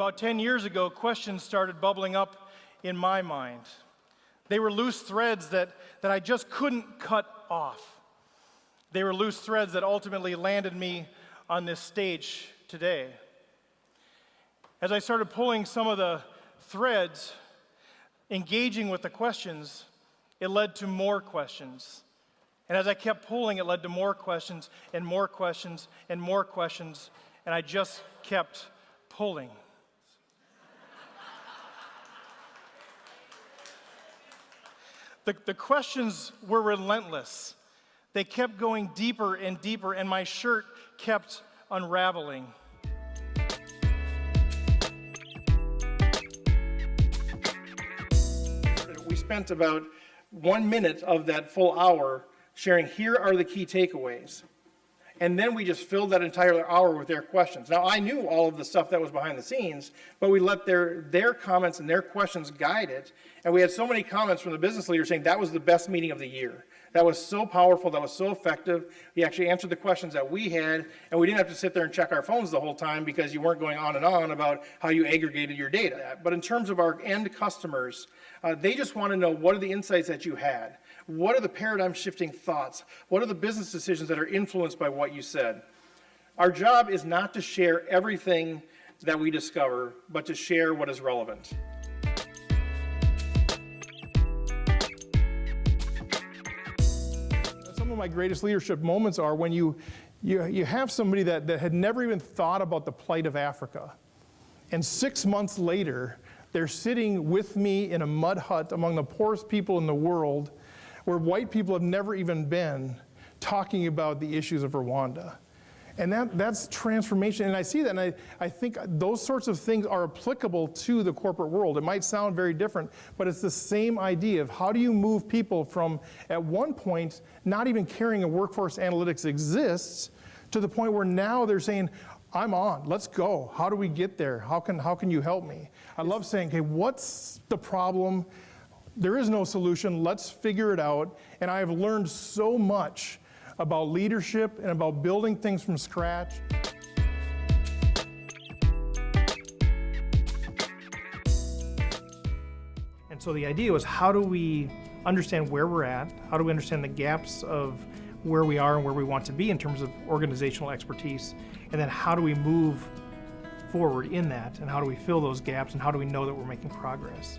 About 10 years ago, questions started bubbling up in my mind. They were loose threads that I just couldn't cut off. They were loose threads that ultimately landed me on this stage today. As I started pulling some of the threads, engaging with the questions, it led to more questions. And as I kept pulling, it led to more questions and more questions and more questions, and I just kept pulling. The questions were relentless. They kept going deeper and deeper, and my shirt kept unraveling. We spent about 1 minute of that full hour sharing, here are the key takeaways. And then we just filled that entire hour with their questions. Now, I knew all of the stuff that was behind the scenes, but we let their comments and their questions guide it. And we had so many comments from the business leaders saying that was the best meeting of the year. That was so powerful, that was so effective. He actually answered the questions that we had, and we didn't have to sit there and check our phones the whole time because you weren't going on and on about how you aggregated your data. But in terms of our end customers, they just want to know, what are the insights that you had? What are the paradigm shifting thoughts? What are the business decisions that are influenced by what you said? Our job is not to share everything that we discover, but to share what is relevant. Some of my greatest leadership moments are when you have somebody that had never even thought about the plight of Africa. And 6 months later, they're sitting with me in a mud hut among the poorest people in the world, where white people have never even been, talking about the issues of Rwanda. And that's transformation. And I see that, and I think those sorts of things are applicable to the corporate world. It might sound very different, but it's the same idea of how do you move people from, at one point, not even caring a workforce analytics exists, to the point where now they're saying, I'm on, let's go. How do we get there? How can you help me? I love saying, okay, what's the problem? There is no solution, let's figure it out. And I have learned so much about leadership and about building things from scratch. And so the idea was, how do we understand where we're at? How do we understand the gaps of where we are and where we want to be in terms of organizational expertise? And then how do we move forward in that? And how do we fill those gaps? And how do we know that we're making progress?